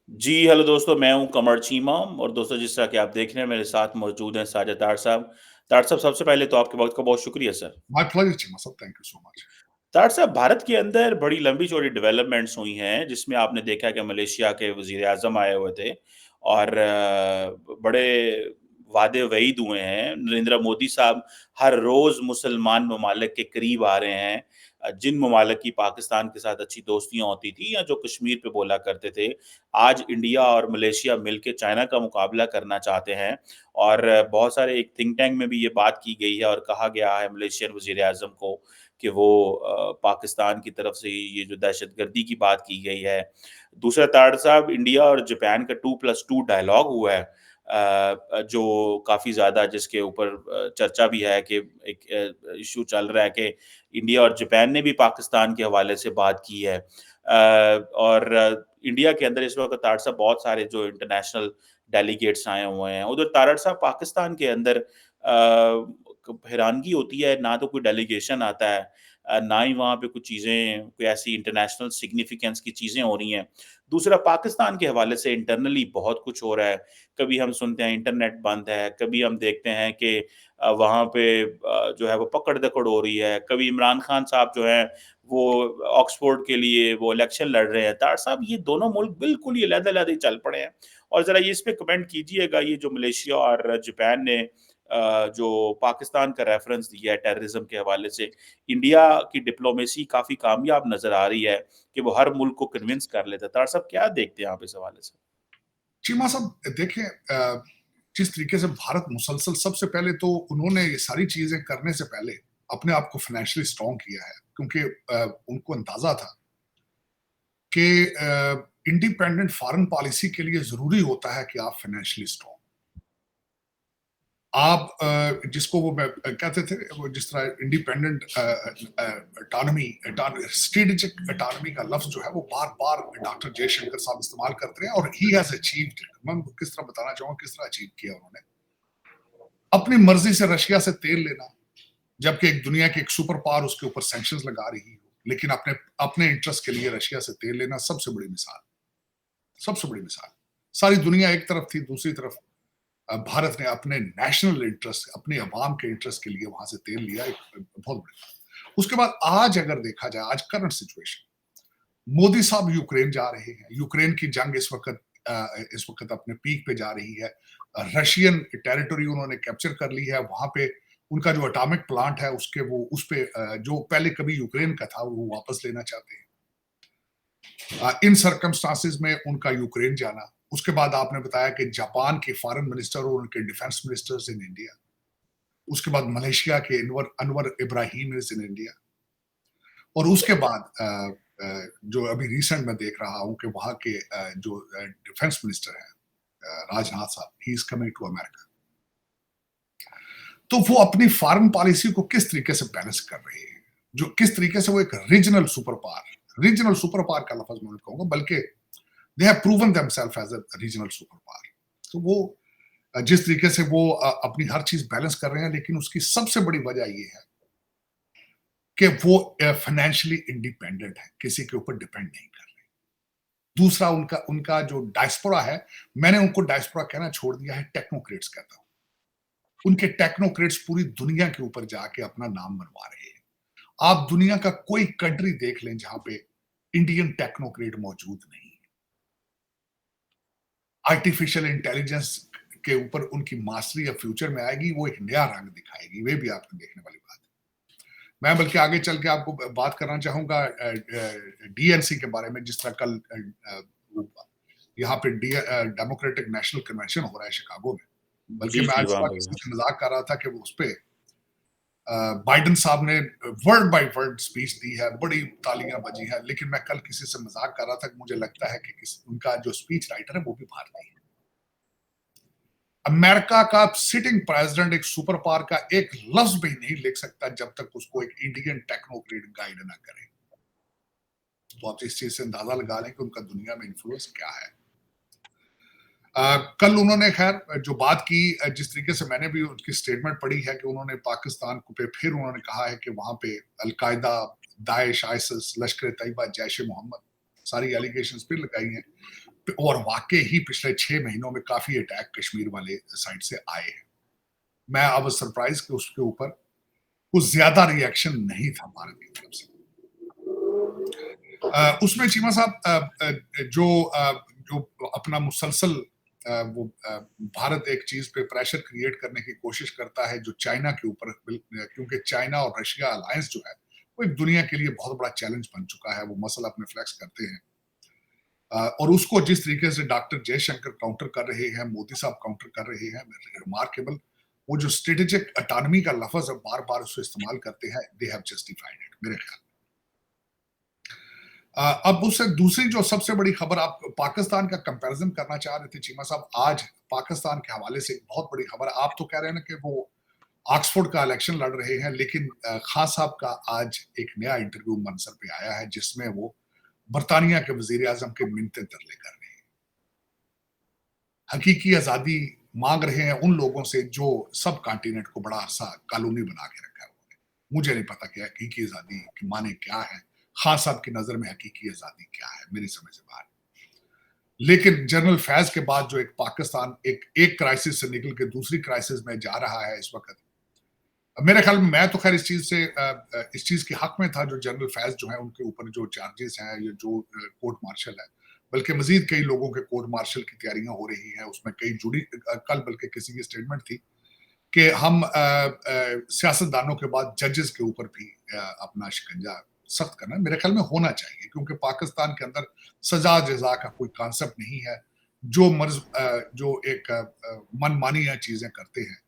जी, hello दोस्तों, मैं हूँ कमर चीमा और दोस्तों जिस तरह कि आप देख रहे हैं मेरे साथ मौजूद हैं साजिद तार साहब। तार साहब सबसे पहले तो आपके वक़्त का बहुत शुक्रिया sir. My pleasure, Chima sir. Thank you so much. तार साहब भारत के अंदर बड़ी लंबी-चौड़ी डेवलपमेंट्स हुई हैं जिसमें आपने देखा कि मलेशिया के वज़ीर-ए-आज़म आए हुए थे और बड़े वादे-वईद हुए हैं। नरेंद्र मोदी साहब हर रोज़ मुसलमान ममालिक के करीब आ रहे हैं। जिन ममालिक की पाकिस्तान के साथ अच्छी दोस्तियाँ होती थी या जो कश्मीर पे बोला करते थे, आज इंडिया और मलेशिया मिलके चाइना का मुकाबला करना चाहते हैं और बहुत सारे एक थिंक टैंक में भी ये बात की गई है और कहा गया है मलेशियन वज़ीर-ए-आज़म को कि वो पाकिस्तान की तरफ से ये जो दहशतगर्दी की बात की गई है। दूसरा ताड़ साहब इंडिया और जापान का 2+2 डायलॉग हुआ है जो काफ़ी ज़्यादा जिसके ऊपर चर्चा भी है कि एक इश्यू चल रहा है कि इंडिया और जापान ने भी पाकिस्तान के हवाले से बात की है। और इंडिया के अंदर इस वक़्त ताड़ साहब बहुत सारे जो इंटरनेशनल डेलीगेट्स आए हुए हैं। उधर तारड़ साहब पाकिस्तान के अंदर हैरानगी होती है, ना तो कोई डेलीगेशन आता है ना ही वहाँ पे कुछ चीज़ें कोई ऐसी इंटरनेशनल सिग्निफिकेंस की चीज़ें हो रही हैं। दूसरा पाकिस्तान के हवाले से इंटरनली बहुत कुछ हो रहा है। कभी हम सुनते हैं इंटरनेट बंद है, कभी हम देखते हैं कि वहाँ पे जो है वो पकड़-दकड़ हो रही है। कभी इमरान खान साहब जो हैं वो ऑक्सफोर्ड के लिए वो इलेक्शन लड़ रहे हैं। तार साहब ये दोनों मुल्क बिल्कुल ही अलग-अलग ही चल पड़े हैं। और ज़रा ये इस पे कमेंट कीजिएगा ये जो मलेशिया और जापान ने जो पाकिस्तान का रेफरेंस दिया है टेररिज्म के हवाले से, इंडिया की डिप्लोमेसी काफ़ी कामयाब नज़र आ रही है कि वो हर मुल्क को कन्विंस कर लेता है। तार साहब क्या देखते हैं आप इस हवाले से? चीमा साहब देखिए, जिस तरीके से भारत मुसलसल सबसे पहले तो उन्होंने ये सारी चीजें करने से पहले अपने आप को फाइनेंशियली स्ट्रांग किया है, क्योंकि उनको अंदाजा था कि इंडिपेंडेंट फॉरेन पॉलिसी के लिए जरूरी होता है कि आप फाइनेंशियली स्ट्रांग, आप जिसको वो कहते थे, वो जिस तरह इंडिपेंडेंट अटानमी, स्ट्रेटेजिक अटानमी का लफ्ज जो है वो बार बार डॉक्टर जयशंकर साहब इस्तेमाल करते हैं, और ही हैज अचीव्ड इट। मैं किस तरह बताना चाहूंगा किस तरह अचीव किया उन्होंने। अपनी मर्जी से रशिया से तेल लेना, जबकि एक दुनिया की एक सुपर पावर उसके ऊपर सैंक्शंस लगा रही हो, लेकिन अपने अपने इंटरेस्ट के लिए रशिया से तेल लेना सबसे बड़ी मिसाल, सबसे बड़ी मिसाल। सारी दुनिया एक तरफ थी, दूसरी तरफ भारत ने अपने नेशनल इंटरेस्ट, अपने अवाम के इंटरेस्ट के लिए वहां से तेल लिया, एक बहुत बड़ी बात। उसके बाद आज अगर देखा जाए, आज करंट सिचुएशन, मोदी साहब यूक्रेन जा रहे हैं, यूक्रेन की जंग इस वक्त अपने पीक पे जा रही है। रशियन टेरिटरी उन्होंने कैप्चर कर ली है, वहां पे उनका जो एटॉमिक प्लांट है उसके वो उस पे जो पहले कभी यूक्रेन का था वो वापस लेना चाहते हैं। इन सर्कमस्टांसिस में उनका यूक्रेन जाना, उसके बाद आपने बताया कि जापान के फॉरेन मिनिस्टर और उनके डिफेंस मिनिस्टर्स इन इंडिया, उसके बाद मलेशिया के Anwar Ibrahim is in India, और उसके बाद जो अभी रिसेंट में देख रहा हूं कि वहां के जो डिफेंस मिनिस्टर है राजनाथ साहब, he is coming to America. तो वो अपनी फॉरेन पॉलिसी को किस तरीके से बैलेंस कर रहे हैं, जो किस तरीके से वो एक रीजनल सुपर पावर का लफ्ज मैं कहूंगा, बल्कि they have proven themselves as a regional super power. तो वो जिस तरीके से वो अपनी हर चीज बैलेंस कर रहे हैं, लेकिन उसकी सबसे बड़ी वजह ये है कि वो फाइनेंशियली इंडिपेंडेंट है, किसी के ऊपर डिपेंड नहीं कर रहे। दूसरा उनका उनका जो डायस्पोरा है, मैंने उनको डायस्पोरा कहना छोड़ दिया है, टेक्नोक्रेट्स कहता हूं। उनके टेक्नोक्रेट्स पूरी दुनिया के ऊपर जाके अपना नाम बनवा रहे हैं। आप दुनिया का कोई कंट्री देख लें जहां पे इंडियन टेक्नोक्रेट मौजूद नहीं है। आर्टिफिशियल इंटेलिजेंस के ऊपर उनकी मास्टरी या फ्यूचर में आएगी, वो एक नया रंग दिखाएगी, वे भी आपको देखने वाली बात है। मैं बल्कि आगे चल के आपको बात करना चाहूंगा डीएनसी के बारे में, जिस तरह कल यहाँ पे डेमोक्रेटिक नेशनल कन्वेंशन हो रहा है शिकागो में। बल्कि जी, मैं जी, आज वहाँ सुबह पे भी। किसी से मजाक कर रहा था कि वो उस पे बाइडेन साहब ने वर्ड बाय वर्ड स्पीच दी है, बड़ी तालियां बजी है, लेकिन मैं कल किसी से मजाक कर रहा था कि मुझे लगता है कि उनका जो स्पीच राइटर है वो भी भारतीय है। अमेरिका का सिटिंग प्रेसिडेंट एक सुपर पावर का एक लफ्ज भी नहीं लिख सकता जब तक उसको एक इंडियन टेक्नोक्रेट गाइड ना करे। तो आप इस चीज से अंदाजा लगा लें कि उनका दुनिया में इन्फ्लुएंस क्या है। कल उन्होंने खैर जो बात की, जिस तरीके से मैंने भी उनकी स्टेटमेंट पढ़ी है कि उन्होंने पाकिस्तान को पे फिर उन्होंने कहा है कि वहां पे अलकायदा, दाइश, आइसिस, लश्कर तैयबा, जैश ए मोहम्मद, सारी एलिगेशन फिर लगाई हैं। और वाकई ही पिछले 6 महीनों में काफी अटैक कश्मीर वाले साइड से आए हैं। मैं अब सरप्राइज कि उसके ऊपर कुछ ज्यादा रिएक्शन नहीं था भारत की तरफ से। उसमें चीमा साहब जो अपना मुसलसल भारत एक चीज पे प्रेशर क्रिएट करने की कोशिश करता है जो चाइना के ऊपर, क्योंकि चाइना और रशिया अलायंस जो है वो एक दुनिया के लिए बहुत बड़ा चैलेंज बन चुका है। वो मसला अपने फ्लैक्स करते हैं और उसको जिस तरीके से डॉक्टर जयशंकर काउंटर कर रहे हैं, मोदी साहब काउंटर कर रहे हैं, रिमार्केबल। वो जो स्ट्रेटेजिक अटानमी का लफ्ज बार बार उसको इस्तेमाल करते हैं, दे हैव जस्टिफाइड इट मेरे ख्याल। अब उससे दूसरी जो सबसे बड़ी खबर, आप पाकिस्तान का कंपैरिजन करना चाह रहे थे चीमा साहब, आज पाकिस्तान के हवाले से एक बहुत बड़ी खबर। आप तो कह रहे हैं ना कि वो ऑक्सफोर्ड का इलेक्शन लड़ रहे हैं, लेकिन खान साहब का आज एक नया इंटरव्यू मंसर पे आया है जिसमें वो बरतानिया के वजीर आजम के मिन्नते तरले कर रहे हैं, हकीकी आजादी मांग रहे हैं उन लोगों से जो सब कॉन्टिनेंट को बड़ा अरसा कॉलोनी बना के रखा है उन्होंने। मुझे नहीं पता कि हकीकी आजादी के माने क्या है, खान साहब की नजर में हकीकी आजादी क्या है, मेरी समझ से बाहर। लेकिन जनरल फैज के बाद जो एक पाकिस्तान एक क्राइसिस से निकल के दूसरी क्राइसिस में जा रहा है इस वक्त, मेरे ख्याल में, मैं तो खैर इस चीज के हक में था जो जनरल फैज जो है उनके ऊपर जो चार्जेस हैं, ये जो कोर्ट मार्शल है, बल्कि मजीद कई लोगों के कोर्ट मार्शल की तैयारियां हो रही हैं, उसमें कई जुड़ी। कल बल्कि किसी की स्टेटमेंट थी कि हम सियासतदानों के बाद जजेस के ऊपर भी अपना शिकंजा सख्त करना मेरे ख्याल में होना चाहिए, क्योंकि पाकिस्तान के अंदर सजा जजा का कोई कॉन्सेप्ट नहीं है। जो मर्ज जो एक मनमानी चीजें करते हैं।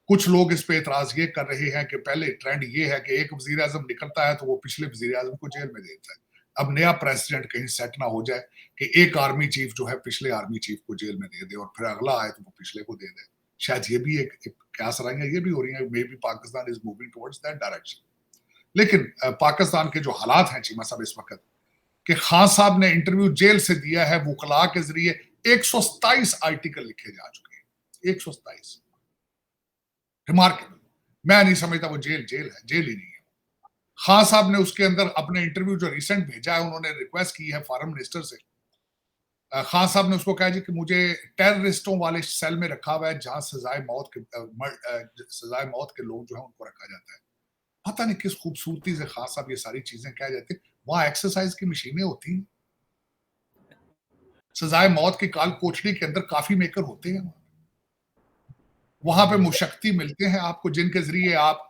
कुछ लोग इस पे एतराज ये कर रहे हैं कि पहले ट्रेंड ये है कि एक वजीर आजम निकलता है तो वो पिछले वजीर आजम को जेल में देता है। अब नया प्रेसिडेंट कहीं सेट ना हो जाए कि एक आर्मी चीफ जो है पिछले आर्मी चीफ को जेल में दे दे और फिर अगला आए तो वो पिछले को दे दे। शायद ये भी एक क्या सराइयां ये भी हो रही है, may be Pakistan is moving towards that direction. लेकिन पाकिस्तान के जो हालात हैं चीमा साहब इस वक्त, कि खान साहब ने इंटरव्यू जेल से दिया है, वकला के जरिए 127 आर्टिकल लिखे जा चुके हैं, 127। रिमार्केबल। मैं नहीं समझता वो जेल है, जेल ही नहीं है। खान साहब ने उसके अंदर अपने इंटरव्यू जो रिसेंट भेजा है, उन्होंने रिक्वेस्ट की है फॉरेन मिनिस्टर से। खान साहब ने उसको कहा जी कि मुझे टेररिस्टों वाले सेल में रखा हुआ है जहां सजाए मौत के लोग जो है उनको रखा जाता है। पता नहीं किस खूबसूरती से खान साहब ये सारी चीजें कह जाते हैं। वहां एक्सरसाइज की मशीनें होती हैं, सजाए मौत की काल कोठरी के अंदर काफी मेकर होते हैं, वहां पे मुशक्ति मिलते हैं आपको जिनके जरिए आप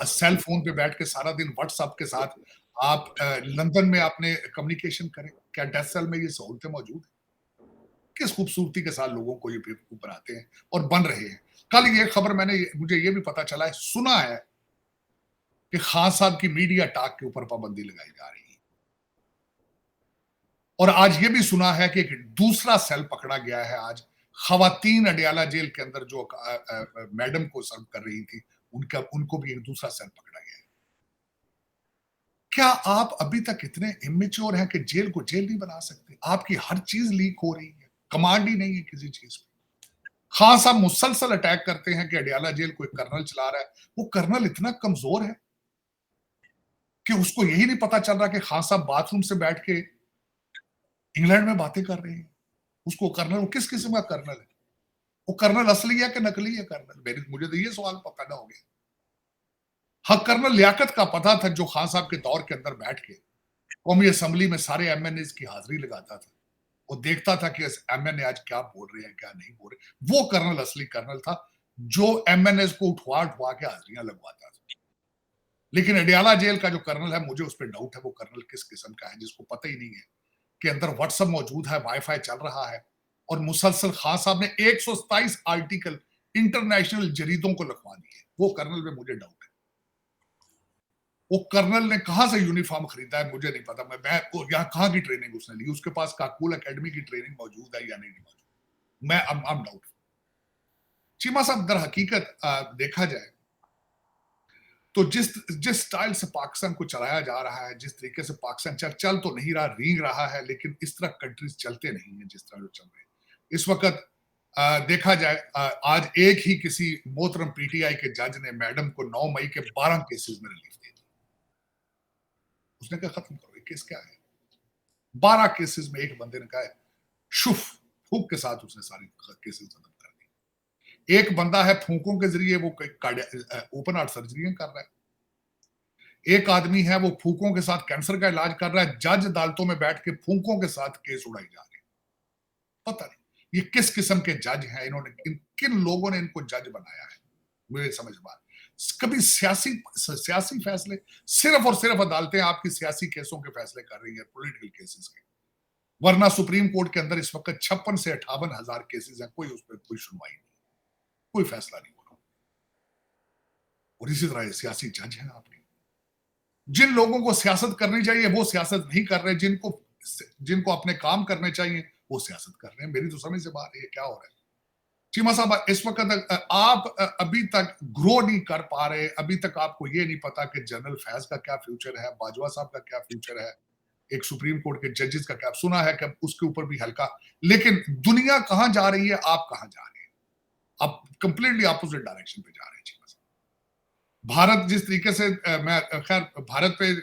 सेल फोन पे बैठ के सारा दिन व्हाट्सएप के साथ आप लंदन में आपने कम्युनिकेशन करें। क्या डेथ सेल में ये सहूलतें मौजूद है? किस खूबसूरती के साथ लोगों को ये बेवकूफ बनाते हैं और बन रहे हैं। कल ये खबर मुझे ये भी पता चला है, सुना है कि खान साहब की मीडिया टॉक के ऊपर पाबंदी लगाई जा रही है। और आज ये भी सुना है कि एक दूसरा सेल पकड़ा गया है आज, खवातीन अडियाला जेल के अंदर जो मैडम को सर्व कर रही थी, उनको भी एक दूसरा सेल पकड़ा गया है। क्या आप अभी तक इतने इमेच्योर हैं कि जेल को जेल नहीं बना सकते? आपकी हर चीज लीक हो रही है, कमांड ही नहीं है किसी चीज पे। खान साहब मुसलसल अटैक करते हैं कि अडियाला जेल कोई कर्नल चला रहा है। वो कर्नल इतना कमजोर है कि उसको यही नहीं पता चल रहा कि खान साहब बाथरूम से बैठ के इंग्लैंड में बातें कर रहे हैं। उसको कर्नल, वो किस किस्म का कर्नल है? वो कर्नल असली है कि नकली है कर्नल? मुझे तो ये सवाल पैदा हो गया। हाँ, कर्नल लियाकत का पता था जो खान साहब के दौर के अंदर बैठ के कौमी असेंबली में सारे एमएनए की हाजिरी लगाता था। वो देखता था कि एमएनए आज क्या बोल रहे हैं क्या नहीं बोल रहे। वो कर्नल असली कर्नल था जो एमएनए को उठवा उठवा के हाजिरियां लगवाता था। लेकिन अडियाला जेल का जो कर्नल है, मुझे उस पर डाउट है वो कर्नल किस किस्म का है, जिसको पता ही नहीं है कि अंदर व्हाट्सएप मौजूद है, वाईफाई चल रहा है और मुसलसल खान साहब ने 127 आर्टिकल इंटरनेशनल जरीदों को लिखवा दिए। वो कर्नल में मुझे डाउट है। वो कर्नल ने कहां से यूनिफॉर्म खरीदा है मुझे नहीं पता। मैं यहाँ कहां की ट्रेनिंग उसने ली, उसके पास काकूल एकेडमी की ट्रेनिंग मौजूद है या नहीं मौजूद, मैं अब डाउट। चीमा साहब, दर हकीकत देखा जाए तो जिस स्टाइल से पाकिस्तान को चलाया जा रहा है, जिस तरीके से पाकिस्तान चल तो नहीं रहा, रींग रहा है, लेकिन इस तरह कंट्रीज चलते नहीं है जिस तरह जो चल रहे हैं इस वक्त। देखा जाए, आज एक ही किसी मोहतरम पीटीआई के जज ने मैडम को 9 मई के 12 केसेस में रिलीफ दे दी। उसने कहा खत्म करो, ये केस क्या है? 12 केसेस में एक बंदे ने कहा है शुफ फूक के साथ उसने सारी केसेस खत्म कर दी। एक बंदा है फूकों के जरिए वो ओपन हार्ट सर्जरी कर रहा है, एक आदमी है वो फूकों के साथ कैंसर का इलाज कर रहा है, जज अदालतों में बैठ के फूकों के साथ केस उड़ाई जा रही है। पता नहीं ये किस किस्म के जज हैं, इन्होंने किन लोगों ने इनको जज बनाया है, मुझे समझ बात। कभी सियासी फैसले, सिर्फ और सिर्फ अदालतें आपकी सियासी केसों के फैसले कर रही है, पॉलिटिकल केसेस के। वरना सुप्रीम कोर्ट के अंदर इस वक्त 56 से 58,000 केसेस हैं, कोई उस पर कोई सुनवाई नहीं, कोई फैसला नहीं हो रहा। और इसी तरह सियासी जज हैं आपके। जिन लोगों को सियासत करनी चाहिए वो सियासत नहीं कर रहे, जिनको अपने काम करने चाहिए वो सियासत कर रहे हैं। मेरी तो समझ से बाहर है क्या हो रहा है। चीमा साहब, इस वक्त आप अभी तक ग्रो नहीं कर पा रहे, अभी तक आपको ये नहीं पता कि जनरल फैज का क्या फ्यूचर है, बाजवा साहब का क्या फ्यूचर है, एक सुप्रीम कोर्ट के जजेस का क्या। सुना है कि उसके ऊपर भी हल्का, लेकिन दुनिया कहां जा रही है, आप कहां जा रहे हैं? आप कंप्लीटली अपोजिट डायरेक्शन पे जा रहे हैं। भारत जिस तरीके से मैं खैर भारत पे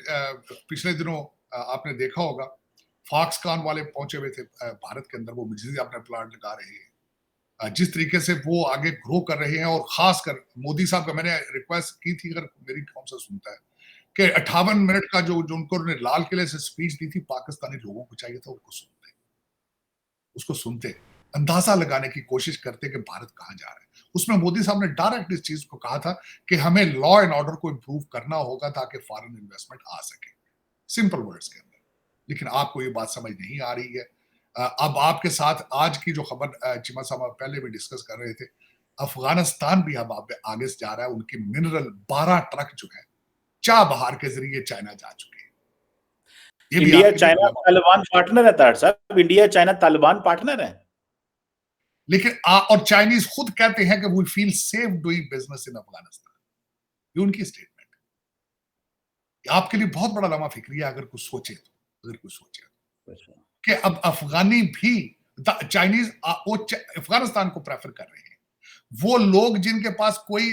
पिछले दिनों आपने देखा होगा फॉक्सकॉन वाले पहुंचे हुए थे भारत के अंदर, वो बिजली अपने प्लांट लगा रहे हैं, जिस तरीके से वो आगे ग्रो कर रहे हैं। और खासकर मोदी साहब का मैंने रिक्वेस्ट की थी, अगर मेरी कौन सा सुनता है, कि 58 मिनट का जो उनको लाल किले से स्पीच दी थी, पाकिस्तानी लोगों को चाहिए था उसको सुनते, अंदाजा लगाने की कोशिश करते कि भारत कहां जा रहा है। उसमें मोदी साहब ने डायरेक्ट इस चीज को कहा था कि हमें लॉ एंड ऑर्डर को इंप्रूव करना होगा ताकि फॉरेन इन्वेस्टमेंट आ सके, सिंपल वर्ड्स के अंदर। लेकिन आपको ये बात समझ नहीं आ रही है। अब आपके साथ आज की जो खबर चिमा साहब पहले भी डिस्कस कर रहे थे, अफगानिस्तान भी अब आगे से जा रहा है। उनकी मिनरल 12 ट्रक जो है चाबहार के जरिए चाइना जा चुके हैं। इंडिया चाइना तालिबान पार्टनर है तार साहब, इंडिया चाइना तालिबान पार्टनर है। लेकिन और चाइनीज खुद कहते हैं कि we feel safe doing business in Afghanistan, ये उनकी स्टेटमेंट है। आपके लिए बहुत बड़ा लम्हा फिक्रिया अगर कुछ सोचे तो, कि अब अफगानी भी चाइनीज अफगानिस्तान को प्रेफर कर रहे हैं। वो लोग जिनके पास कोई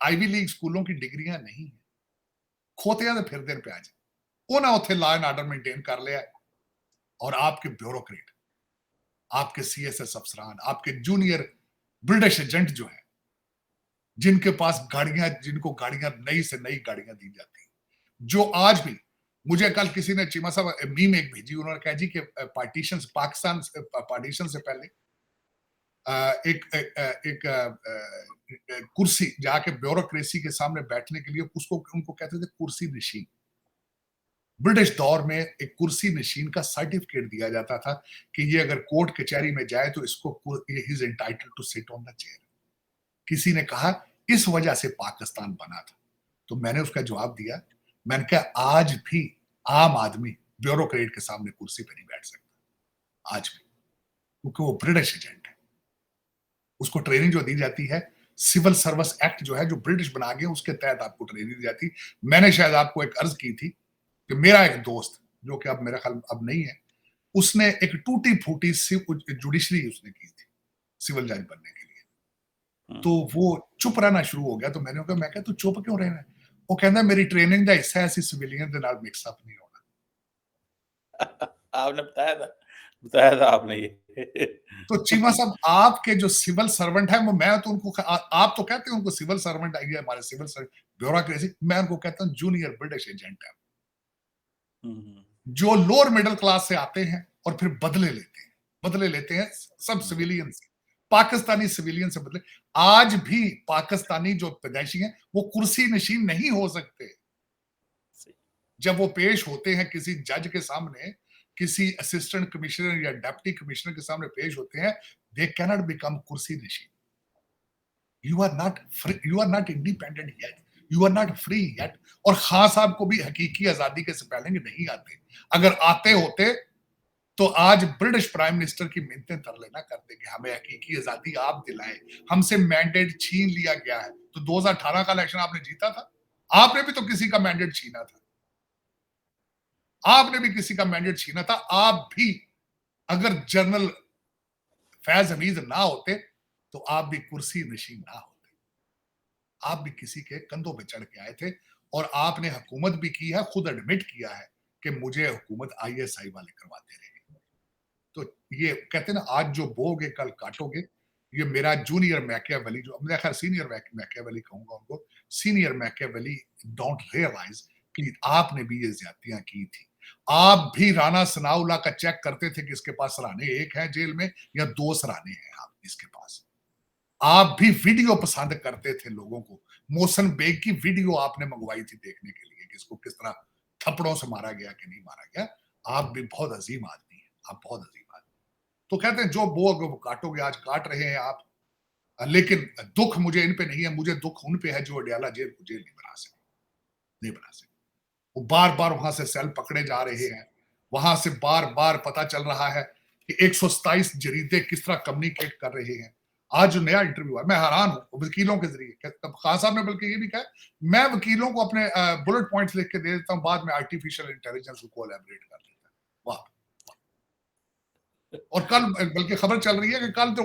आईवी लीग स्कूलों की डिग्रियां नहीं है, खोते तो फिर दिन पे आ जाए, उन्हें उथे लॉ एंड ऑर्डर मेंटेन कर लिया। और आपके ब्यूरोक्रेट, आपके सीएसएस अफसरान, आपके जूनियर ब्रिटिश एजेंट जो है, जिनके पास गाड़ियां, जिनको गाड़ियां नई से नई गाड़ियां दी जाती हैं, जो आज भी, मुझे कल किसी ने चीमा साहब मीम एक भेजी, उन्होंने कहा जी कि पार्टीशन, पाकिस्तान पार्टीशन से पहले एक कुर्सी जाके ब्यूरोक्रेसी के सामने बैठने के लिए उनको कहते थे कुर्सी नशीन। ब्रिटिश दौर में एक कुर्सी नशीन का सर्टिफिकेट दिया जाता था कि ये अगर कोर्ट कचहरी में जाए तो इसको is entitled to sit on the chair. किसी ने कहा इस वजह से पाकिस्तान बना था, तो मैंने उसका जवाब दिया, मैंने कहा आज भी आम आदमी ब्यूरोक्रेट के सामने कुर्सी पर नहीं बैठ सकता, आज भी, क्योंकि वो ब्रिटिश एजेंट है। उसको ट्रेनिंग जो दी जाती है, सिविल सर्विस एक्ट जो है, जो ब्रिटिश बना गए, उसके तहत आपको ट्रेनिंग दी जाती। मैंने शायद आपको एक अर्ज की थी कि मेरा एक दोस्त, जो कि अब मेरा ख्याल अब नहीं है, उसने एक टूटी फूटी जुडिशरी उसने की थी सिविल जज बनने के लिए, तो वो चुप रहना शुरू हो गया। तो मैंने कहा, मैं तू चुप क्यों रहना है? वो कहता मेरी ट्रेनिंग का हिस्सा है, सिविलियन के नाल मिक्स अप नहीं होना। आपने बताया था आपने ये। तो चीमा साहब, आपके जो सिविल सर्वेंट है, वो मैं तो उनको, आप तो कहते हैं उनको सिविल सर्वेंट आई है, हमारे सिविल सर्वेंट ब्यूरोक्रेसी, मैं उनको कहता हूं जूनियर ब्रिटिश एजेंट है, जो लोअर मिडिल क्लास से आते हैं और फिर बदले लेते हैं सब सिविलियन से, पाकिस्तानी सिविलियन से बदले। आज भी पाकिस्तानी जो पैदाइशी हैं वो कुर्सी नशीन नहीं हो सकते। जब वो पेश होते हैं किसी जज के सामने, किसी असिस्टेंट कमिश्नर या डिप्टी कमिश्नर के सामने पेश होते हैं, दे कैन नॉट बिकम कुर्सी नशीन। You are not free, you are not independent yet, you are not free yet. और खान साहब को भी हकीकी आजादी के स्पेलिंग नहीं आते। अगर आते होते तो आज ब्रिटिश प्राइम मिनिस्टर की मिन्नतें तरले ना करते कि हमें हकीकी आजादी आप दिलाए, हमसे मैंडेट छीन लिया गया है। तो 2018 का इलेक्शन आपने जीता था, आपने भी तो किसी का मैंडेट छीना था, आपने भी किसी का मैंडेट छीना था। आप भी अगर जनरल फैज हमीद ना होते तो आप भी कुर्सी नशीन ना होते, आप भी किसी के कंधों पे चढ़ के आए थे। और आपने हुकूमत भी की है, खुद एडमिट किया है कि मुझे हुकूमत आईएसआई वाले करवाते रहे। तो ये कहते हैं ना, आज जो बोगे कल काटोगे। ये मेरा जूनियर मैकियावेली, जो मैं खैर सीनियर मैकियावेली कहूंगा उनको, सीनियर मैकियावेली डोंट रियलाइज कि आपने भी ये ज्यादतियां की थी। आप भी राणा सनाउल्लाह का चेक करते थे कि इसके पास सराहने एक है जेल में या 2 सराहने हैं आप इसके पास। आप भी वीडियो पसंद करते थे लोगों को। मोहसिन बेग की वीडियो आपने मंगवाई थी देखने के लिए कि इसको किस तरह थप्पड़ों से मारा गया कि नहीं मारा गया। आप भी बहुत अजीम आदमी हैं, आप बहुत अजीम आदमी। तो कहते हैं जो बोओगे वो काटोगे, आज काट रहे हैं आप। लेकिन दुख मुझे इन पे नहीं है, मुझे दुख उन पे है जो अडयाला जेल को जेल नहीं बना सके, नहीं बना सके। वो बार-बार वहां से सेल पकड़े जा रहे हैं। वहां से बार-बार पता चल रहा है कि 127 जरीदे किस तरह कम्युनिकेट कर रहे हैं। आज जो नया इंटरव्यू है, मैं हैरान हूं वकीलों के जरिए। खान साहब ने बल्कि ये भी कहा, मैं वकीलों को अपने बुलेट पॉइंट्स लिख के दे देता हूं, बाद में आर्टिफिशियल इंटेलिजेंस को कोलैबोरेट कर लेता है। वाह। और कल बल्कि खबर चल रही है कि कल तो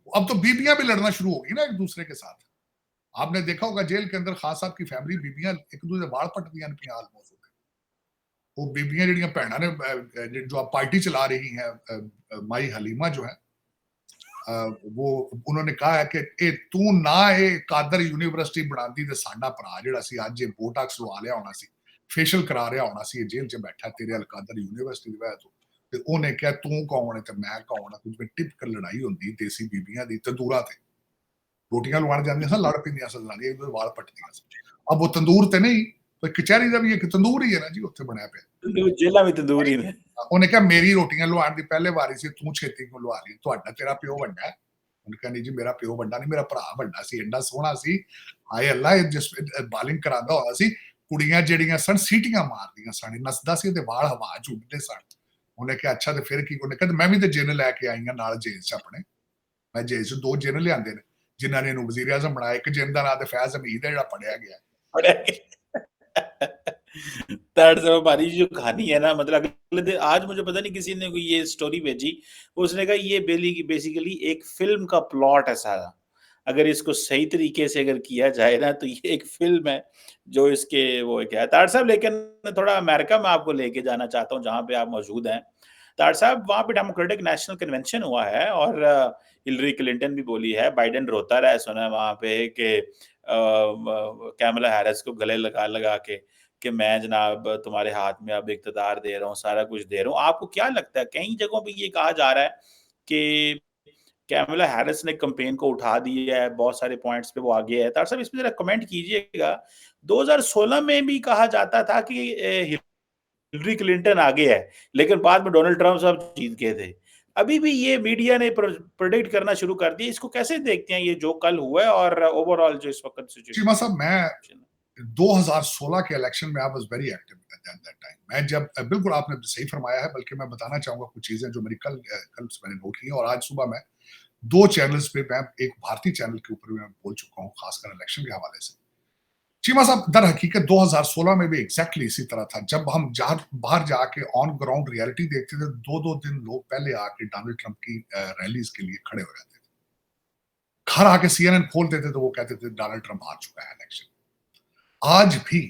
अब तो बीबियां भी लड़ना शुरू होगी ना एक दूसरे के साथ। आपने देखा होगा जेल के अंदर खान साहब की फैमिली बीबियां एक दूसरे वाल पटदियां पियां आलमोस्ट। वो बीबियां जड़ियां भैणा ने जो आप पार्टी चला रही हैं, माई हलीमा जो है, वो उन्होंने कहा है कि ए तू ना ए कादर यूनिवर्सिटी बनाती ते साडा भरा जिहड़ा सी अज ये बोटॉक्स लवा लिया होना सी, फेशियल करा रहा होना सी, जेल च बैठा तेरे अल कादर यूनिवर्सिटी दी वजह तो। ते ओने कहा तू कौन है ते मैं कौन है। कुछ टिपिकल लड़ाई होंदी देसी बीबियां दी तंदूरा ते। रोटियां लवाण जांदियां सन, लड़ पैंदियां सन जनानियां, एक दूसरे वाल पटदियां सन। अब वो तंदूर ते नहीं, तो कचहरी का भी एक तंदूर ही है ना जी उत्थे बनया पिया। जेला भी तंदूर ही ने। ਉਹਨੇ ਕਿਹਾ ਮੇਰੀ ਰੋਟੀਆਂ ਲਵਾਉਣ ਦੀ ਪਹਿਲੇ ਵਾਰੀ ਸੀ, ਤੂੰ ਛੇਤੀ ਕਿਉਂ ਲਵਾ ਲਈ, ਤੁਹਾਡਾ ਤੇਰਾ ਪਿਓ ਵੱਡਾ ਹੈ। ਉਹਨੇ ਕਿਹਾ ਨਹੀਂ ਜੀ ਮੇਰਾ ਪਿਓ ਵੱਡਾ ਨਹੀਂ, ਮੇਰਾ ਭਰਾ ਵੱਡਾ ਸੀ, ਐਡਾ ਸੋਹਣਾ ਸੀ, ਹਾਏ ਅੱਲਾ, ਇਹ ਜਿਸ ਬਾਲਿੰਗ ਕਰਾਉਂਦਾ ਹੋਇਆ ਸੀ, ਕੁੜੀਆਂ ਜਿਹੜੀਆਂ ਸਨ ਸੀਟੀਆਂ ਮਾਰਦੀਆਂ ਸਨ, ਨੱਚਦਾ ਸੀ, ਉਹਦੇ ਵਾਲ ਹਵਾ ਚ ਉੱਡਦੇ ਸਨ। ਉਹਨੇ ਕਿਹਾ ਅੱਛਾ ਤੇ ਫਿਰ ਕੀ। ਉਹਨੇ ਕਿਹਾ ਮੈਂ ਵੀ ਤੇ ਜਿੰਨ ਲੈ ਕੇ ਆਈ ਹਾਂ ਨਾਲ ਜੇਲ੍ਹ ਚ ਆਪਣੇ। ਮੈਂ ਜੇਲ੍ਹ ਚ 2 ਜਿੰਨ ਲਿਆਂਦੇ ਨੇ ਜਿਨ੍ਹਾਂ ਨੇ ਇਹਨੂੰ ਵਜ਼ੀਰ ਆਜ਼ਮ ਬਣਾਇਆ। ਇੱਕ ਜਿੰਨ ਦਾ ਨਾਂ ਤੇ ਫੈਜ਼ ਹਮੀਦ ਹੈ ਜਿਹੜਾ ਪੜਿਆ ਗਿਆ। हमारी जो कहानी है ना, मतलब अगले दिन आज मुझे पता नहीं किसी ने कोई ये स्टोरी भेजी, उसने कहा ये बेसिकली एक फिल्म का प्लॉट है सारा। अगर इसको सही तरीके से अगर किया जाए ना तो ये एक फिल्म है जो इसके वो क्या है। तार साहब, लेकिन थोड़ा अमेरिका में आपको लेके जाना चाहता हूँ जहाँ पे आप मौजूद हैं। तार साहब, वहाँ पे डेमोक्रेटिक नेशनल कन्वेंशन हुआ है और हिलरी क्लिंटन भी बोली है, बाइडेन रोता रहा है सुना है वहाँ पे कि कैमला हैरिस को गले लगा लगा के कि मैं जनाब तुम्हारे हाथ में अब इक़्तिदार दे रहा हूँ, सारा कुछ दे रहा हूँ। आपको क्या लगता है, कई जगहों पे ये कहा जा रहा है कि कैमला हैरिस ने कैंपेन को उठा दिया है, बहुत सारे पॉइंट्स पे वो आगे है। तार साहब, इसमें ज़रा कमेंट कीजिएगा। 2016 में भी कहा जाता था कि हिलरी क्लिंटन आगे है, लेकिन बाद में डोनाल्ड ट्रम्प साहब जीत गए थे। अभी भी ये मीडिया ने प्रेडिक्ट करना शुरू कर दिया। इसको कैसे देखते हैं, ये जो कल हुआ है और ओवरऑल जो इस वक़्त सिचुएशन? चीमा साहब, मैं 2016 के इलेक्शन में I was very active at that time. मैं जब बिल्कुल आपने सही फरमाया है, बल्कि मैं बताना चाहूंगा कुछ चीजें जो मेरी कल से मैंने नोट की और आज सुबह मैं 2 चैनल्स पे, मैं एक भारतीय चैनल के ऊपर मैं बोल चुका हूँ खासकर इलेक्शन के हवाले से। चीमा साहब, दर हकीकत 2016 में भी एग्जैक्टली इसी तरह था। जब हम बाहर जाके ऑन ग्राउंड रियलिटी देखते थे, 2-2 दिन लोग पहले आके डोनाल्ड ट्रंप की रैलीज के लिए खड़े हो जाते थे। घर आके CNN खोल देते तो वो कहते थे डोनाल्ड ट्रंप हार चुका है इलेक्शन। आज भी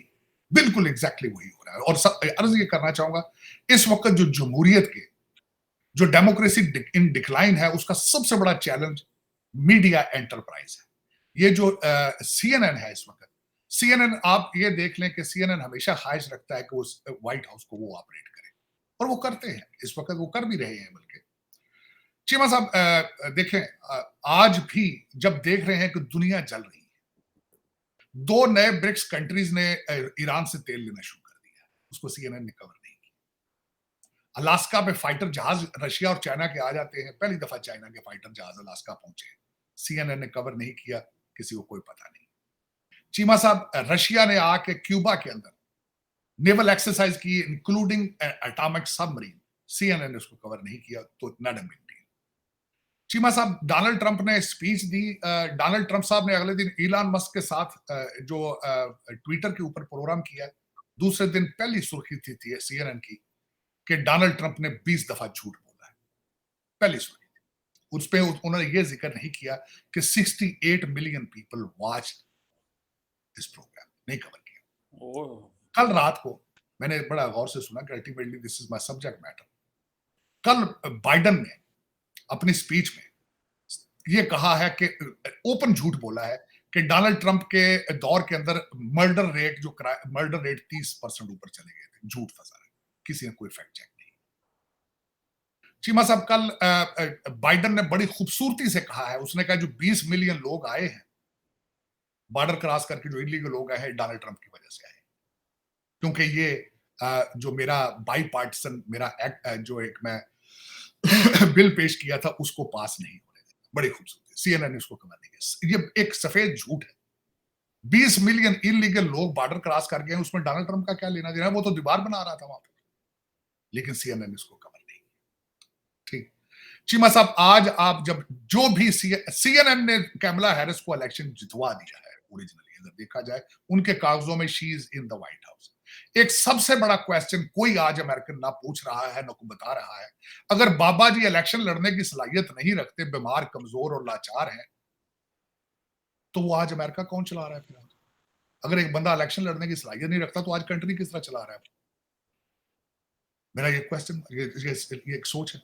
बिल्कुल एग्जैक्टली वही हो रहा है। और अर्ज ये करना चाहूंगा, इस वक्त जो जमहूरियत के, जो डेमोक्रेसी इन डिक्लाइन है, उसका सबसे बड़ा चैलेंज मीडिया एंटरप्राइज है। ये जो CNN है इस वक्त, CNN आप ये देख लें कि CNN हमेशा ख्वाहिश रखता है कि उस व्हाइट हाउस को वो ऑपरेट करे, और वो करते हैं। इस वक्त वो कर भी रहे हैं। बल्कि चीमा साहब देखें, आज भी जब देख रहे हैं कि दुनिया जल रही है, 2 नए ब्रिक्स कंट्रीज ने ईरान से तेल लेना शुरू कर दिया, उसको CNN ने कवर नहीं किया। अलास्का पे फाइटर जहाज रशिया और चाइना के आ जाते हैं, पहली दफा चाइना के फाइटर जहाज अलास्का पहुंचे, CNN ने कवर नहीं किया, किसी को कोई पता नहीं। चीमा साहब, रशिया ने आके क्यूबा के अंदर नेवल एक्सरसाइज की, इंक्लूडिंग एटॉमिक सबमरीन, CNN ने उसको कवर नहीं किया, तो not a big deal. Cheema साहब, डोनाल्ड ट्रंप ने स्पीच दी। डोनाल्ड ट्रंप साहब ने अगले दिन इलॉन मस्क के साथ जो ट्विटर के ऊपर प्रोग्राम किया, दूसरे दिन पहली सुर्खी थी CNN की कि डोनाल्ड ट्रंप ने 20 दफा झूठ बोला है। पहली सुर्खी थी उस पे। उन्होंने ये जिक्र नहीं किया कि 68 million people watch this programme, नहीं कवर किया। कल रात को मैंने बड़ा गौर से सुना कि ultimately this is my subject matter. कल बाइडन ने अपनी स्पीच में ये कहा है कि ओपन झूठ बोला है कि डोनाल्ड ट्रंप के दौर के अंदर मर्डर रेट 30% ऊपर चले गए थे। झूठ था सारा, किसी ने कोई फैक्ट चेक नहीं। चीमा साहब, कल बाइडन ने बड़ी खूबसूरती से कहा है, उसने कहा जो 20 मिलियन लोग आए हैं बॉर्डर क्रॉस करके, जो इलीगल लोग आए हैं, डोनाल्ड ट्रंप की वजह से आए, क्योंकि ये जो मेरा बाई पार्टिसन मेरा एक्ट जो एक मैं बिल पेश किया था उसको पास नहीं होने देता। बड़ी खूबसूरती, सीएनएन ने उसको कवर नहीं किया। ये एक सफेद झूठ है। 20 मिलियन इलीगल लोग बॉर्डर क्रॉस कर गए, उसमें डोनाल्ड ट्रंप का क्या लेना देना? वो तो दीवार बना रहा था वहां पर, लेकिन सीएनएन ने इसको कवर नहीं किया। ठीक चीमा साहब, आज आप जब जो भी सीएनएन ने कैमला हैरिस को इलेक्शन जितवा दिया है ओरिजिनली, अगर देखा जाए उनके कागजों में she is in the white house. एक सबसे बड़ा क्वेश्चन कोई आज अमेरिकन ना पूछ रहा है ना को बता रहा है, अगर बाबा जी इलेक्शन लड़ने की सलाहियत नहीं रखते, बीमार, कमजोर और लाचार हैं, तो वो आज अमेरिका कौन चला रहा है फिर? अगर एक बंदा इलेक्शन लड़ने की सलाहियत नहीं रखता तो आज कंट्री किस तरह चला रहा है? मेरा ये क्वेश्चन, ये एक सोच है।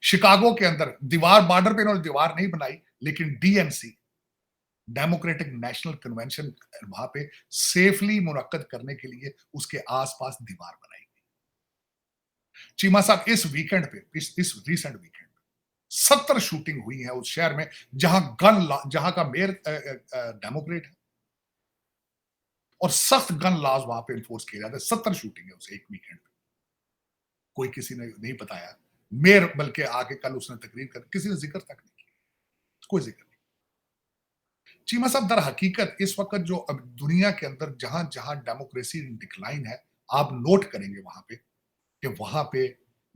शिकागो के अंदर दीवार, बॉर्डर पे इन्होंने दीवार नहीं बनाई, लेकिन डीएनसी, डेमोक्रेटिक नेशनल कन्वेंशन, वहां पे सेफली मुनक्कद करने के लिए उसके आसपास दीवार बनाई गई। चीमा साहब, इस वीकेंड पे, इस रीसेंट वीकेंड 70 शूटिंग हुई है उस शहर में जहां का मेयर डेमोक्रेट है, और सख्त गन लॉज वहां पे इन्फोर्स किए जाते हैं। 70 शूटिंग है उस एक वीकेंड पे, कोई किसी ने नहीं बताया। मेयर बल्कि आके कल उसने तकरीर कर, किसी ने जिक्र तक नहीं किया, कोई जिक्र नहीं। चीमा साहब, दर हकीकत इस वक्त जो अब दुनिया के अंदर जहां जहां डेमोक्रेसी डिक्लाइन है, आप नोट करेंगे वहां पे कि वहां पे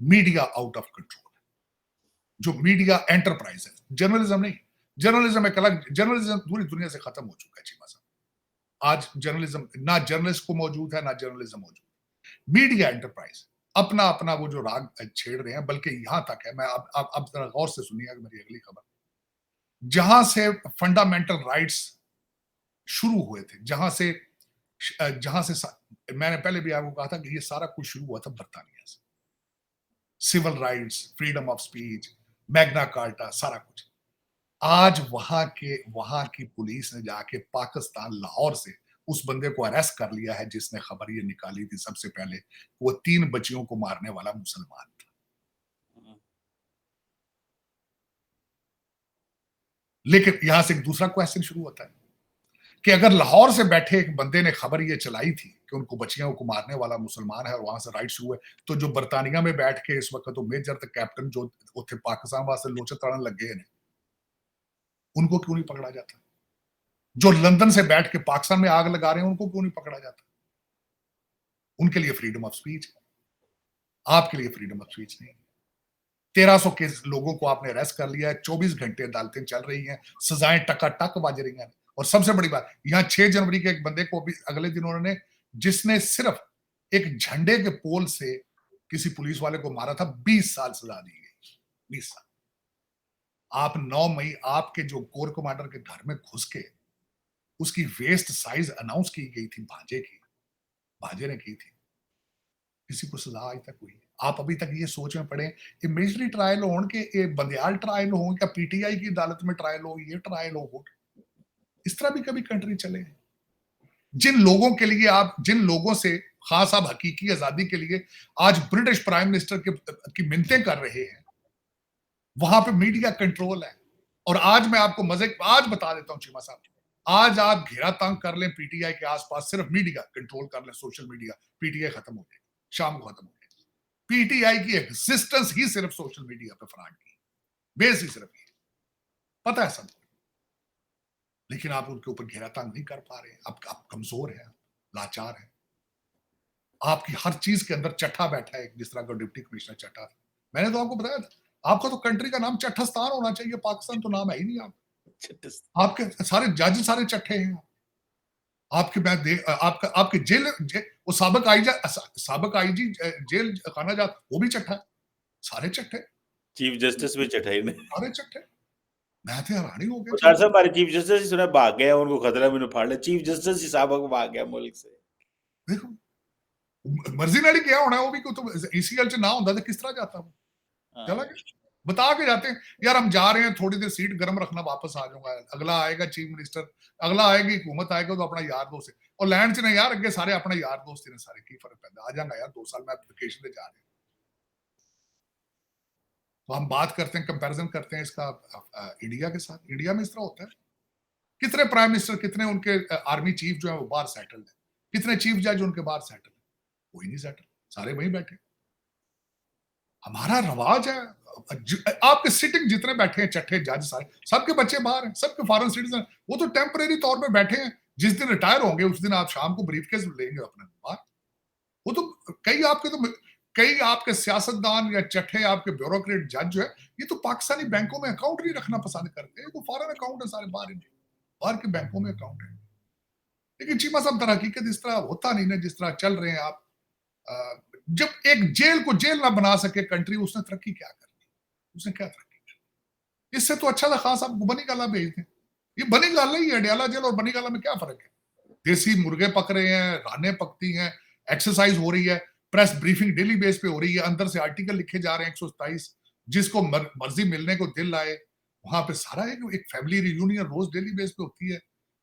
मीडिया आउट ऑफ कंट्रोल है। जो मीडिया एंटरप्राइज है, जर्नलिज्म नहीं, जर्नलिज्म एक अलग, जर्नलिज्म पूरी दुनिया से खत्म हो चुका है चीमा साहब। आज जर्नलिज्म, ना जर्नलिस्ट को मौजूद है ना जर्नलिज्म मौजूद। मीडिया एंटरप्राइज अपना अपना वो जो राग छेड़ रहे हैं, बल्कि यहां तक है, मैं अब जरा गौर से सुनिएगा मेरी अगली खबर, जहां से फंडामेंटल राइट्स शुरू हुए थे, जहां से मैंने पहले भी आपको कहा था कि ये सारा कुछ शुरू हुआ था बर्तानिया से। Civil rights, freedom of speech, Magna Carta, सारा कुछ। आज वहां की पुलिस ने जाके पाकिस्तान, लाहौर से उस बंदे को अरेस्ट कर लिया है जिसने खबर ये निकाली थी सबसे पहले, वो 3 बच्चियों को मारने वाला मुसलमान था। लेकिन यहां से एक दूसरा क्वेश्चन शुरू होता है कि अगर लाहौर से बैठे एक बंदे ने खबर ये चलाई थी कि उनको बच्चियों को मारने वाला मुसलमान है और वहां से राइट शुरू हुए, तो जो बर्तानिया में बैठ के इस वक्त तो मेजर तक कैप्टन जो थे पाकिस्तान वास्ते लोचे तड़न लग गए, उनको क्यों नहीं पकड़ा जाता? जो लंदन से बैठ के पाकिस्तान में आग लगा रहे हैं, उनको क्यों नहीं पकड़ा जाता? उनके लिए फ्रीडम ऑफ स्पीच है, आपके लिए फ्रीडम ऑफ स्पीच नहीं। 1300 के लोगों को आपने अरेस्ट कर लिया है, 24 घंटे अदालतें चल रही हैं, सजाएं टकाटक बज रही हैं। और सबसे बड़ी बात, यहां 6 जनवरी के एक बंदे को भी अगले दिन उन्होंने, जिसने सिर्फ एक झंडे के पोल से किसी पुलिस वाले को मारा था, 20 साल सजा दी गई। 20 साल। आप 9 मई आपके जो कोर कमांडर के घर में घुस के उसकी वेस्ट साइज अनाउंस की गई थी, भांजे ने की थी, किसी को सजा आज तक हुई? आप अभी तक ये सोच में पड़े कि मिलिट्री ट्रायल हो के बंदियाल ट्रायल हो, क्या पीटीआई की अदालत में ट्रायल हो, ये ट्रायल हो? इस तरह भी कभी कंट्री चले? जिन लोगों के लिए आप, जिन लोगों से खास आप हकीकी आजादी के लिए आज ब्रिटिश प्राइम मिनिस्टर की मिन्नतें कर रहे हैं, वहां पे मीडिया कंट्रोल है। और आज मैं आपको आज बता देता हूं चीमा साहब, आज आप घेरा तंग कर लें पीटीआई के आसपास, सिर्फ मीडिया कंट्रोल कर लें, सोशल मीडिया, पीटीआई खत्म हो जाएगी, शाम को खत्म हो जाएगी। पीटीआई की एग्जिस्टेंस ही सिर्फ सोशल मीडिया पे फ्रॉड की बेस ही सिर्फ ये, पता है सबको। लेकिन आप उनके ऊपर घेरा तंग नहीं कर पा रहे, आप कमजोर हैं, लाचार हैं। आपकी हर चीज के अंदर चट्ठा बैठा है, जिस तरह का डिप्टी कमिश्नर चट्ठा था। मैंने तो आपको बताया था, आपका तो कंट्री का नाम चट्ठस्तान होना चाहिए, पाकिस्तान तो नाम है ही नहीं। आपके सारे जज सारे चट्ठे हैं। आपके जेल, वो साबिक आईजी जेल खाना जात, वो भी चट्ठा है, सारे चट्ठे। चीफ जस्टिस भी चट्ठा ही नहीं, सारे चट्ठे। मैं तो हैरानी हो गया। सर हमारे चीफ जस्टिस ही सुना भाग गया, उनको खतरा में फाड़ लिया, चीफ जस्टिस ही साहब भाग गया मुल्क से। देखो मर्जी नाल क्या होना, वो भी तो ईसीएल च ना होता तो किस तरह जाता वो? हाँ। चला गया, बता के जाते हैं यार हम जा रहे हैं, थोड़ी देर सीट गर्म रखना, वापस आ जाऊंगा, अगला आएगा चीफ मिनिस्टर, अगला आएगी हुकूमत आएगा तो अपना यार दोस्त है, और लैंड से ना यार अगे सारे अपना यार दोस्त ने, सारे की फर्क पैदा, आ जाऊंगा यार 2 साल में वेकेशन पे जा रहे हैं। तो हम बात करते हैं, कंपैरिजन करते हैं इसका इंडिया के साथ। इंडिया में इस तरह होता है, कितने प्राइम मिनिस्टर, कितने उनके आर्मी चीफ जो है वो बाहर सेटल्ड है, कितने चीफ जज उनके बाहर सेटल है, कोई नहीं सेटल, सारे वहीं बैठे। हमारा रवाज है, आपके सिटिंग जितने बैठे हैं चट्टे जज सारे, सबके बच्चे बाहर हैं, सबके फॉरेन सिटीजन, वो तो टेम्परेरी तौर पे बैठे हैं, जिस दिन रिटायर होंगे उस दिन आप शाम को ब्रीफकेस लेंगे अपने बाहर। वो तो कई आपके सियासतदान या चट्टे आपके ब्यूरोक्रेट जज जो है, ये तो पाकिस्तानी बैंकों में अकाउंट नहीं रखना पसंद करते, तो फॉरेन अकाउंट है सारे, बाहर के बैंकों में अकाउंट है। लेकिन चीमा साहब तरह हकीकत इस तरह होता नहीं ना जिस तरह चल रहे हैं आप। जब एक जेल को जेल ना बना सके कंट्री, उसने तरक्की क्या करनी, उसने क्या तरक्की करनी? इससे तो अच्छा था खान साहब को बनी गाला भेज दें। ये बनी गाला ही है, अडयाला जेल और बनी गाला में क्या फर्क है? देसी मुर्गे पक रहे हैं, रानें पकती हैं, एक्सरसाइज हो रही है, प्रेस ब्रीफिंग डेली बेस पे हो रही है, अंदर से आर्टिकल लिखे जा रहे हैं 127, जिसको मर्जी मिलने को दिल आए वहां पे सारा एक फैमिली रियूनियन रोज डेली बेस पे होती है,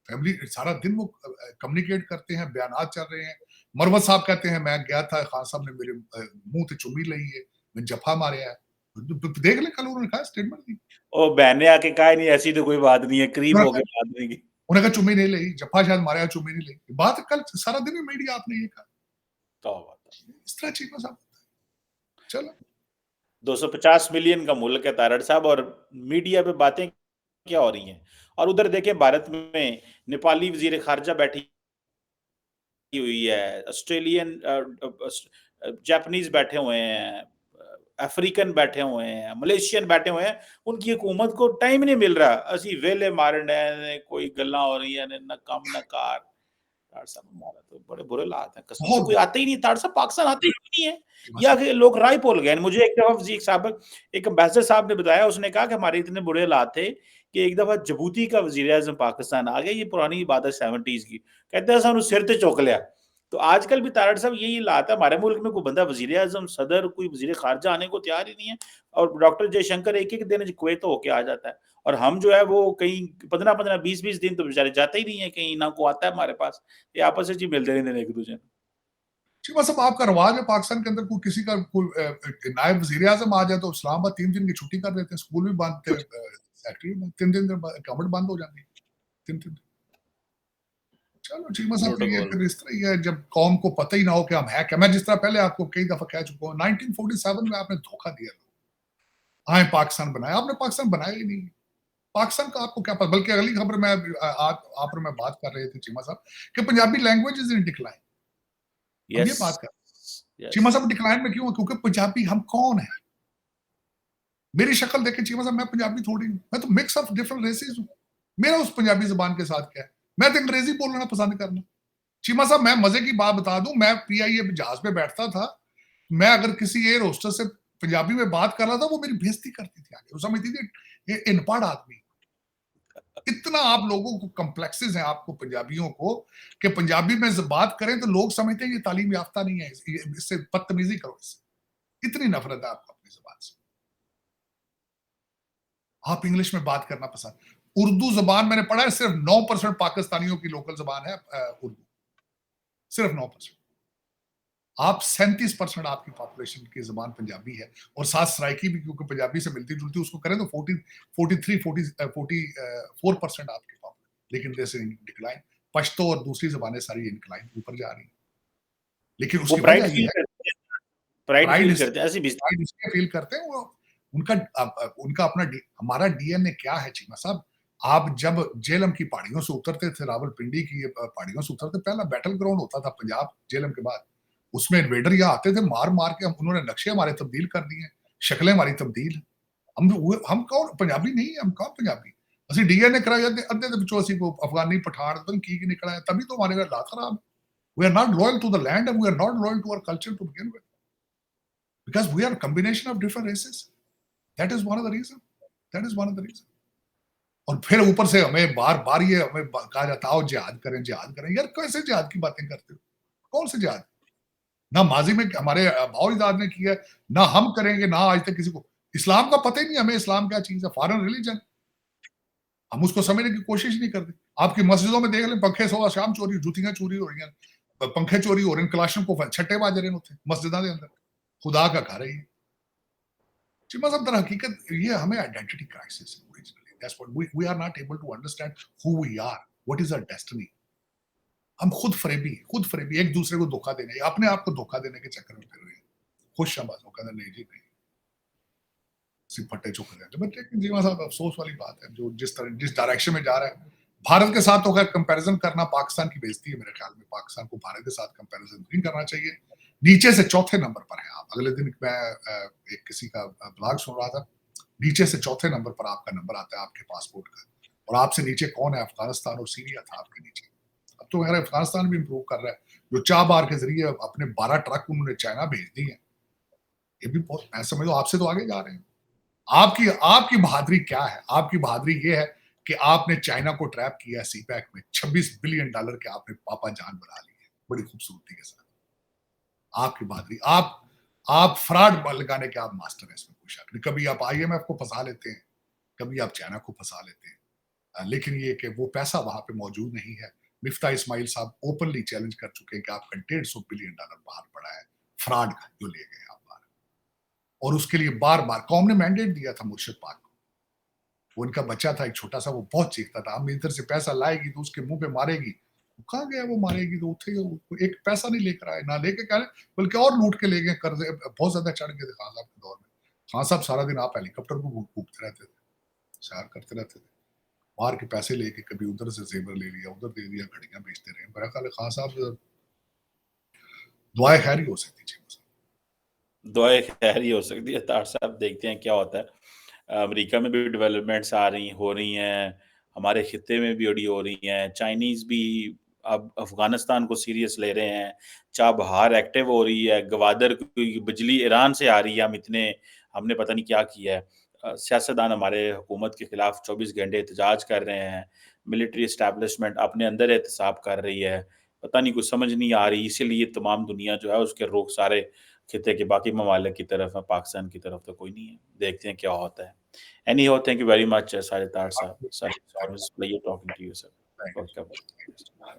फैमिली सारा दिन वो कम्युनिकेट करते हैं, बयान चल रहे हैं। मरवत साहब कहते हैं मैं गया था, खान साहब ने मेरे मुंह से चुम्मी ली है, मैं जफा मारे है, देख ले कल उन्होंने कहा स्टेटमेंट दी। ओ बहने आके कहा नहीं ऐसी तो कोई बात नहीं है, करीब हो गए बात नहीं की। उन्होंने कहा चुम्मी नहीं ली, जफा शायद मारे, चुम्मी नहीं ली, बात कल सारा दिन ही मीडिया आपने ये कहा। इस तरह चीफ साहब, चलो 250 मिलियन का मुल्क है तारड़ साहब, और मीडिया पे बातें क्या हो रही हैं। और उधर देखें भारत में नेपाली वजीर खारजा बैठी हुई है, ऑस्ट्रेलियन जापानीज बैठे हुए हैं, अफ्रीकन बैठे हुए हैं, मलेशियन बैठे हुए हैं, उनकी हुकूमत को टाइम नहीं मिल रहा, असी वेले मारने कोई गल्ला हो रही है न कम न कार। ताड़ साहब हमारा तो बड़े बुरे हालात हैं, कसम से कोई आता ही नहीं, ताड़ साहब पाकिस्तान आते ही नहीं है, या कि लोग राय भूल गए। मुझे एक दफा वजीर साहब, एक एम्बेसडर साहब ने बताया, उसने कहा कि हमारे इतने बुरे हालात थे कि एक दफा जबूती का वजीर आजम पाकिस्तान आ गया, ये पुरानी बात है 70s की, कहते हैं सानू सिर ते चुक लिया। तो आजकल भी तारड़ साहब यही हालात है, हमारे मुल्क में कोई बंदा वजीर आजम, सदर, कोई वजीर खारजा आने को तैयार ही नहीं है, और डॉक्टर जयशंकर एक एक दिन कुवैत होके आ जाता है, और हम जो है वो कहीं 15-15 20-20 दिन तो बेचारे जाते ही नहीं है कहीं, ना को आता है हमारे पास, ये आपस में जी मिलते रहते हैं एक दूसरे को। चीमा साहब आपका रवाज है पाकिस्तान के अंदर, कोई किसी का कोई नायब वजीर आजम आ जाए तो इस्लामाबाद 3 दिन की छुट्टी कर देते हैं, स्कूल भी बंद थे, फैक्ट्री में 3 दिन गवर्नमेंट बंद हो जाती है 3 दिन। चलो चीमा साहब तो ये फिर इस तरह ही है, जब कौम को पता ही ना हो कि हम है क्या। मैं जिस तरह पहले आपको कई दफा कह चुका हूँ, 1947 में आपने धोखा दिया, लोग आए पाकिस्तान बनाया, आपने पाकिस्तान बनाया ही नहीं। पाकिस्तान का आपको क्या पता। बल्कि अगली खबर में आप और मैं बात कर रहे थे चीमा साहब कि Punjabi language is in decline, हम ये बात कर चीमा साहब डिक्लाइन में क्यों? क्योंकि पंजाबी हम कौन है? मेरी शक्ल देखें चीमा साहब, मैं पंजाबी थोड़ी हूँ, मैं तो मिक्स ऑफ डिफरेंट रेसेस हूँ। मेरा उस पंजाबी जुबान के साथ क्या है? मैं तो अंग्रेजी बोलना पसंद करना। चीमा साहब मैं मजे की बात बता दूं, मैं पीआईए जहाज पे बैठता था, मैं अगर किसी एयर होस्टेस से पंजाबी में बात कर रहा था, वो मेरी बेइज्जती करती थी आगे, वो समझती थी ये इनपढ़ आदमी। इतना आप लोगों को कॉम्प्लेक्सेस हैं, आपको पंजाबियों को, कि पंजाबी में बात करें तो लोग समझते हैं ये तालीम याफ्ता नहीं है, इससे बदतमीजी करो, इससे इतनी नफरत है आपको अपनी जुबान से। आप इंग्लिश में बात करना पसंद। उर्दू जबान मैंने पढ़ा है, सिर्फ 9% पाकिस्तानियों की लोकल जबान है उर्दू, सिर्फ 9%। आप 37% आपकी पॉपुलेशन की जबान पंजाबी है, और साथ सराइकी भी क्योंकि पंजाबी से मिलती जुलती, उसको करें तो 44% आपकी पॉपुलेशन। लेकिन जैसे डिक्लाइन, पश्तो और दूसरी जबानें सारी इनक्लाइन ऊपर जा रही हैं। लेकिन उसकी वजह ये है, प्राइड फील करते हैं, ऐसी भी फील करते हैं वो, उनका अपना हमारा डीएनए क्या है चीमा साहब। आप जब जेलम की पहाड़ियों से उतरते थे, रावलपिंडी की पहाड़ियों से उतरते, पहला बैटल ग्राउंड होता था पंजाब जेलम के बाद, उसमें इन्वेडर यहाँ आते थे, मार मार के उन्होंने नक्शे हमारे तब्दील कर दिए, शक्लें हमारी तब्दील। हम कौन पंजाबी नहीं है, हम कौन पंजाबी? असि डीएनए कराए अद्धे दे विचों असी को अफगानी पठान पता की निकला है, तभी तो हमारे हालात खराब। We are not loyal to the land and we are not loyal to our culture to begin with, because we are combination of different races. That is one of the reason, that is one of the reason. और फिर ऊपर से हमें बार बार ये हमें कहा जाता है जिहाद करें, जिहाद करें। यार कैसे जिहाद की बातें करते हो? कौन से जिहाद? ना माजी में हमारे भाईजाद ने किया, ना हम करेंगे, ना आज तक किसी को। इस्लाम का पता ही नहीं हमें, इस्लाम क्या चीज है, फॉरेन रिलीजन, हम उसको समझने की कोशिश नहीं करते। आपकी मस्जिदों में देख लें, पंखे सुबह शाम चोरी, जुतियां चोरी हो रही हैं, पंखे चोरी हो रहे हैं, कलाशन को छट्टे बाज रहे होते मस्जिदा के अंदर, खुदा का घर है ये। जी मतलब दर हकीकत ये हमें आइडेंटिटी क्राइसिस है originally, that's what we are not able to understand who we are, what is our destiny. हम खुद फरेबी एक दूसरे को धोखा देने, अपने आप को धोखा देने के चक्कर में फिर रहे हैं। खुश शाबाजों का नहीं जी, नहीं सिर्फ फट्टे चुक रहे हैं। बट लेकिन जीवा साहब अफसोस वाली बात है, जो जिस डायरेक्शन में जा रहा है भारत के साथ, तो खैर कंपैरिजन करना पाकिस्तान की बेइज्जती है मेरे ख्याल में। पाकिस्तान को भारत के साथ कंपैरिजन नहीं करना चाहिए। नीचे से चौथे नंबर पर है आप। अगले दिन मैं एक किसी का ब्लॉग सुन रहा था, नीचे से चौथे नंबर पर आपका नंबर आता है आपके पासपोर्ट का, और आपसे नीचे कौन है? अफगानिस्तान और सीरिया था आपके नीचे। अब तो खैर अफगानिस्तान भी इंप्रूव कर रहा है, जो चाबार के जरिए अपने 12 ट्रक उन्होंने चाइना भेज दी है। ये भी बहुत, मैं समझ लो आपसे तो आगे जा रहे हैं। आपकी आपकी बहादुरी क्या है? आपकी बहादुरी ये है कि आपने चाइना को ट्रैप किया सी पैक में, $26 बिलियन के आपने पापा जान बना ली है बड़ी खूबसूरती के साथ। आपकी बहादुरी, आप फ्रॉड लगाने के आप मास्टर हैं, इसमें कोई शक नहीं। कभी आप आईएमएफ को फंसा लेते हैं, कभी आप चाइना को फंसा लेते हैं, लेकिन ये कि वो पैसा वहां पे मौजूद नहीं है। मिफ्ता इस्माइल साहब ओपनली चैलेंज कर चुके हैं कि आपका $150 बिलियन बाहर पड़ा है, फ्रॉड का, जो ले गए आप बाहर। और उसके लिए बार बार कौम ने मैंडेट दिया था मुर्शिद पाक को। वो उनका बच्चा था एक छोटा सा, वो बहुत चीखता था, हम इधर से पैसा लाएगी तो उसके मुंह पे मारेगी। वो कहाँ गया? वो मारेगी तो उठे, एक पैसा नहीं लेकर आए, ना लेके क्या, बल्कि और लूट के ले गए, कर्जे बहुत ज्यादा चढ़ गए थे खान साहब के दौर में। खान साहब सारा दिन आप हेलीकॉप्टर को घूमते रहते थे, सैर करते रहते थे, बाहर के पैसे लेके कभी उधर से जेवर ले लिया, उधर दे दिया, घड़ियां बेचते रहे। मेरा ख्याल है खान साहब दुआएं खैर ही हो सकती थी। दुआएं खैर ही हो सकती है तार साहब, देखते हैं क्या होता है। अमेरिका में भी डेवलपमेंट्स हो रही हैं, हमारे खित्ते में भी बड़ी हो रही हैं। चाइनीज़ भी अब अफ़गानिस्तान को सीरियस ले रहे हैं, चाबहार एक्टिव हो रही है, गवादर की बिजली ईरान से आ रही है, हमने पता नहीं क्या किया है। सियासतदान हमारे हुकूमत के खिलाफ 24 घंटे एहतजाज कर रहे हैं, मिलिट्री एस्टेब्लिशमेंट अपने अंदर एहतसाब कर रही है, पता नहीं कुछ समझ नहीं आ रही, इसीलिए तमाम दुनिया जो है उसके रुख सारे खित्ते के बाकी ममालिक की तरफ है, पाकिस्तान की तरफ तो कोई नहीं है। देखते हैं क्या होता है। Anyhow thank you very much Sajid Tar साहब। Sir, it was pleasure talking to you sir. Thank okay, you. Bye.